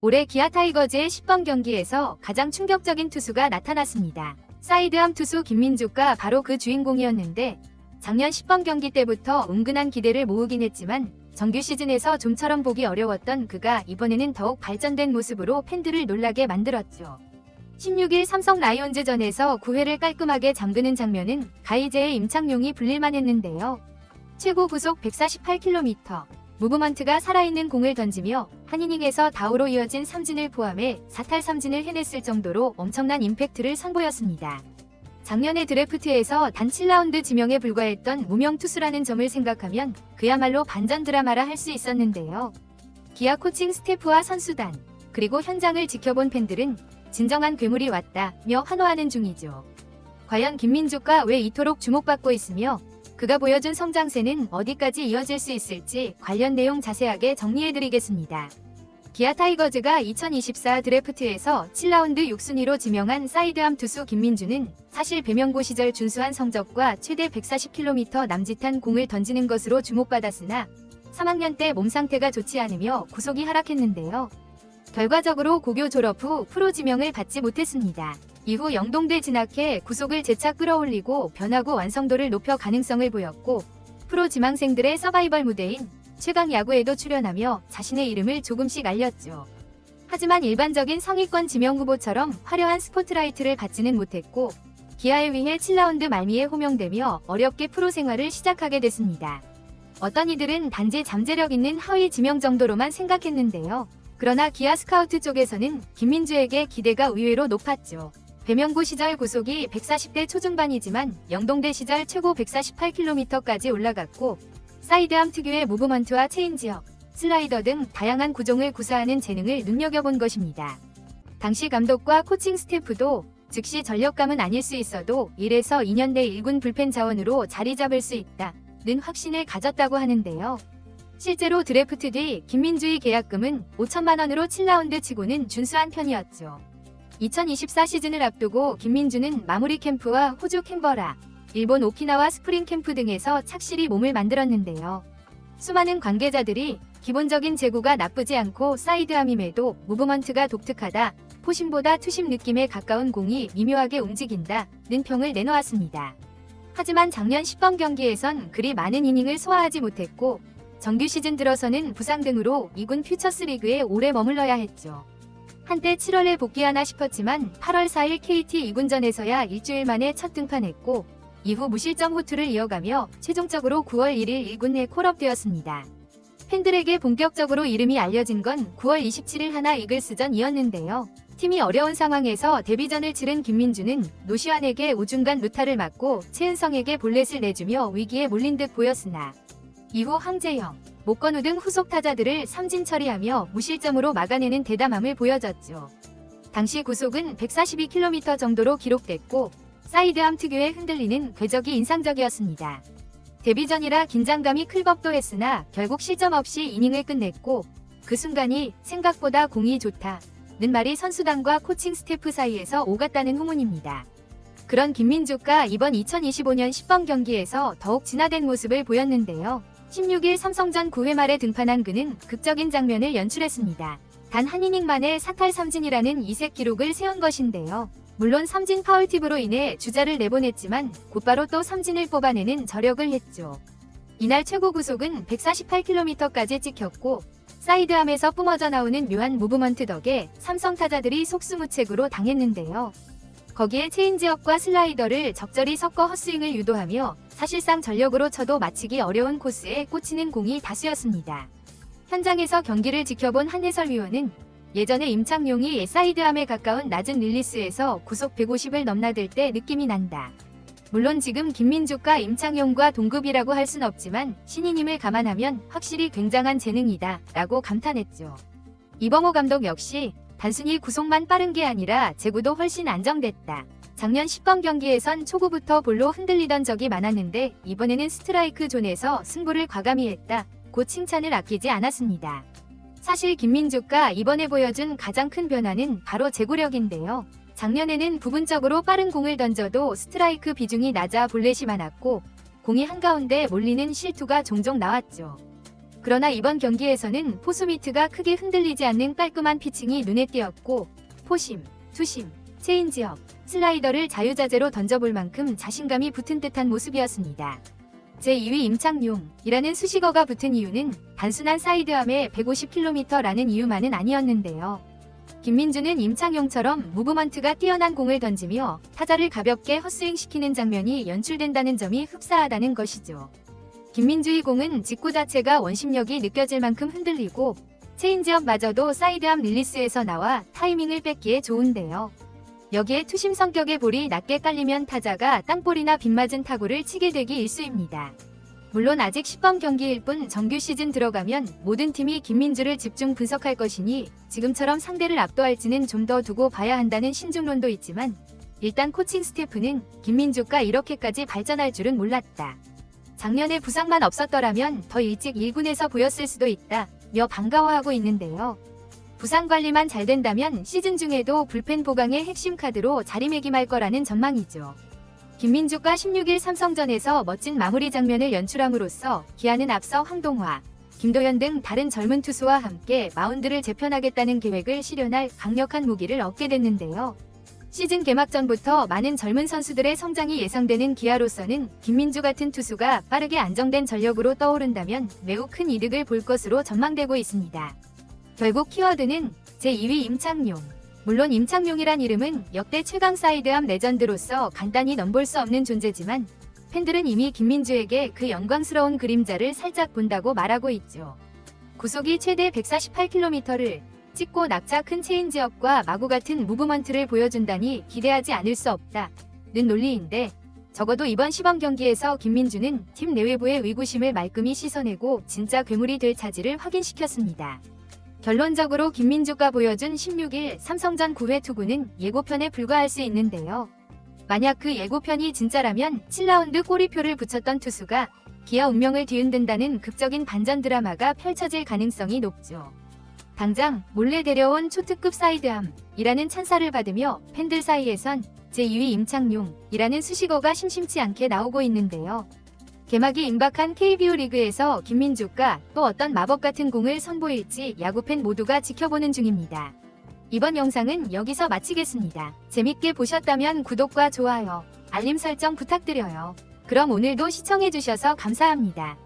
올해 기아 타이거즈의 10번 경기에서 가장 충격적인 투수가 나타났습니다. 사이드암 투수 김민주가 바로 그 주인공이었는데 작년 10번 경기 때부터 은근한 기대를 모으긴 했지만 정규 시즌에서 좀처럼 보기 어려웠던 그가 이번에는 더욱 발전된 모습으로 팬들을 놀라게 만들었죠. 16일 삼성 라이온즈전에서 9회를 깔끔하게 잠그는 장면은 가이제의 임창용이 불릴만 했는데요. 최고 구속 148km, 무브먼트가 살아있는 공을 던지며 한 이닝에서 다우로 이어진 삼진을 포함해 4탈 3진을 해냈을 정도로 엄청난 임팩트를 선보였습니다. 작년의 드래프트에서 단 7라운드 지명에 불과했던 무명 투수라는 점을 생각하면 그야말로 반전 드라마라 할 수 있었는데요. 기아 코칭 스태프와 선수단, 그리고 현장을 지켜본 팬들은 진정한 괴물이 왔다며 환호하는 중이죠. 과연 김민주가 왜 이토록 주목받고 있으며 그가 보여준 성장세는 어디까지 이어질 수 있을지 관련 내용 자세하게 정리해드리겠습니다. 기아 타이거즈가 2024 드래프트에서 7라운드 6순위로 지명한 사이드암 투수 김민주는 사실 배명고 시절 준수한 성적과 최대 140km 남짓한 공을 던지는 것으로 주목받았으나 3학년 때 몸 상태가 좋지 않으며 구속이 하락했는데요. 결과적으로 고교 졸업 후 프로 지명을 받지 못했습니다. 이후 영동대 진학해 구속을 재차 끌어올리고 변화구 완성도를 높여 가능성을 보였고 프로 지망생들의 서바이벌 무대인 최강 야구에도 출연하며 자신의 이름을 조금씩 알렸죠. 하지만 일반적인 상위권 지명 후보처럼 화려한 스포트라이트를 받지는 못했고 기아에 위해 7라운드 말미에 호명되며 어렵게 프로 생활을 시작하게 됐습니다. 어떤 이들은 단지 잠재력 있는 하위 지명 정도로만 생각했는데요. 그러나 기아 스카우트 쪽에서는 김민주에게 기대가 의외로 높았죠. 배명고 시절 구속이 140대 초중반이지만 영동대 시절 최고 148km까지 올라갔고 사이드암 특유의 무브먼트와 체인지업, 슬라이더 등 다양한 구종을 구사하는 재능을 눈여겨본 것입니다. 당시 감독과 코칭 스태프도 즉시 전력감은 아닐 수 있어도 1에서 2년 내 1군 불펜 자원으로 자리 잡을 수 있다는 확신을 가졌다고 하는데요. 실제로 드래프트 뒤 김민주의 계약금은 5천만 원으로 7라운드 치고는 준수한 편이었죠. 2024 시즌을 앞두고 김민주는 마무리 캠프와 호주 캔버라, 일본 오키나와 스프링 캠프 등에서 착실히 몸을 만들었는데요. 수많은 관계자들이 기본적인 제구가 나쁘지 않고 사이드암임에도 무브먼트가 독특하다, 포심보다 투심 느낌에 가까운 공이 미묘하게 움직인다는 평을 내놓았습니다. 하지만 작년 10번 경기에선 그리 많은 이닝을 소화하지 못했고 정규 시즌 들어서는 부상 등으로 2군 퓨처스리그에 오래 머물러야 했죠. 한때 7월에 복귀하나 싶었지만 8월 4일 KT 2군전에서야 일주일 만에 첫 등판했고 이후 무실점 호투를 이어가며 최종적으로 9월 1일 1군에 콜업되었습니다. 팬들에게 본격적으로 이름이 알려진 건 9월 27일 하나 이글스전이었는데요. 팀이 어려운 상황에서 데뷔전을 치른 김민주는 노시환에게 우중간 루타를 맞고 최은성에게 볼넷을 내주며 위기에 몰린 듯 보였으나 이후 황재영, 목건우 등 후속 타자들을 삼진 처리하며 무실점으로 막아내는 대담함을 보여줬죠. 당시 구속은 142km 정도로 기록됐고 사이드암 특유의 흔들리는 궤적이 인상적이었습니다. 데뷔전이라 긴장감이 클 법도 했으나 결국 실점 없이 이닝을 끝냈고 그 순간이 생각보다 공이 좋다는 말이 선수단과 코칭 스태프 사이에서 오갔다는 후문입니다. 그런 김민주가 이번 2025년 10번 경기에서 더욱 진화된 모습을 보였는데요. 16일 삼성전 9회 말에 등판한 그는 극적인 장면을 연출했습니다. 단 한 이닝 만에 4탈 3진이라는 이색 기록을 세운 것인데요. 물론 삼진 파울팁으로 인해 주자를 내보냈지만 곧바로 또 삼진을 뽑아내는 저력을 했죠. 이날 최고 구속은 148km까지 찍혔고 사이드암에서 뿜어져 나오는 묘한 무브먼트 덕에 삼성 타자들이 속수무책으로 당했는데요. 거기에 체인지업과 슬라이더를 적절히 섞어 헛스윙을 유도하며 사실상 전력으로 쳐도 맞히기 어려운 코스에 꽂히는 공이 다수였습니다. 현장에서 경기를 지켜본 한 해설위원은 예전에 임창용이 사이드암에 가까운 낮은 릴리스에서 구속 150을 넘나들 때 느낌이 난다. 물론 지금 김민주가 임창용과 동급이라고 할 순 없지만 신인임을 감안하면 확실히 굉장한 재능이다 라고 감탄했죠. 이범호 감독 역시 단순히 구속만 빠른 게 아니라 제구도 훨씬 안정됐다. 작년 10번 경기에선 초구부터 볼로 흔들리던 적이 많았는데 이번에는 스트라이크 존에서 승부를 과감히 했다고 칭찬을 아끼지 않았습니다. 사실 김민주가 이번에 보여준 가장 큰 변화는 바로 제구력인데요. 작년에는 부분적으로 빠른 공을 던져도 스트라이크 비중이 낮아 볼넷이 많았고 공이 한가운데 몰리는 실투가 종종 나왔죠. 그러나 이번 경기에서는 포수 미트가 크게 흔들리지 않는 깔끔한 피칭이 눈에 띄었고 포심, 투심, 체인지업, 슬라이더를 자유자재로 던져볼 만큼 자신감이 붙은 듯한 모습이었습니다. 제2위 임창용이라는 수식어가 붙은 이유는 단순한 사이드암에 150km라는 이유만은 아니었는데요. 김민주는 임창용처럼 무브먼트가 뛰어난 공을 던지며 타자를 가볍게 헛스윙시키는 장면이 연출된다는 점이 흡사하다는 것이죠. 김민주의 공은 직구 자체가 원심력이 느껴질 만큼 흔들리고 체인지업마저도 사이드암 릴리스에서 나와 타이밍을 뺏기에 좋은데요. 여기에 투심 성격의 볼이 낮게 깔리면 타자가 땅볼이나 빗맞은 타구를 치게 되기 일쑤입니다. 물론 아직 10번 경기일 뿐 정규 시즌 들어가면 모든 팀이 김민주를 집중 분석할 것이니 지금처럼 상대를 압도할지는 좀 더 두고 봐야 한다는 신중론도 있지만 일단 코칭 스태프는 김민주가 이렇게까지 발전할 줄은 몰랐다. 작년에 부상만 없었더라면 더 일찍 1군에서 보였을 수도 있다며 반가워하고 있는데요. 부상 관리만 잘 된다면 시즌 중에도 불펜 보강의 핵심 카드로 자리매김할 거라는 전망이죠. 김민주가 16일 삼성전에서 멋진 마무리 장면을 연출함으로써 기아는 앞서 황동화, 김도현 등 다른 젊은 투수와 함께 마운드를 재편하겠다는 계획을 실현할 강력한 무기를 얻게 됐는데요. 시즌 개막 전부터 많은 젊은 선수들의 성장이 예상되는 기아로서는 김민주 같은 투수가 빠르게 안정된 전력으로 떠오른다면 매우 큰 이득을 볼 것으로 전망되고 있습니다. 결국 키워드는 제2위 임창용. 물론 임창용이란 이름은 역대 최강 사이드암 레전드로서 간단히 넘볼 수 없는 존재지만 팬들은 이미 김민주에게 그 영광스러운 그림자를 살짝 본다고 말하고 있죠. 구속이 최대 148km를 찍고 낙차 큰 체인지업과 마구 같은 무브먼트를 보여준다니 기대하지 않을 수 없다는 논리인데 적어도 이번 시범 경기에서 김민주는 팀 내외부의 의구심을 말끔히 씻어내고 진짜 괴물이 될 차지를 확인시켰습니다. 결론적으로 김민주가 보여준 16일 삼성전 9회 투구는 예고편에 불과할 수 있는데요. 만약 그 예고편이 진짜라면 7라운드 꼬리표를 붙였던 투수가 기아 운명을 뒤흔든다는 극적인 반전 드라마가 펼쳐질 가능성이 높죠. 당장 몰래 데려온 초특급 사이드암이라는 찬사를 받으며 팬들 사이에선 제2위 임창용이라는 수식어가 심심치 않게 나오고 있는데요. 개막이 임박한 KBO 리그에서 김민주가 또 어떤 마법 같은 공을 선보일지 야구팬 모두가 지켜보는 중입니다. 이번 영상은 여기서 마치겠습니다. 재밌게 보셨다면 구독과 좋아요, 알림 설정 부탁드려요. 그럼 오늘도 시청해주셔서 감사합니다.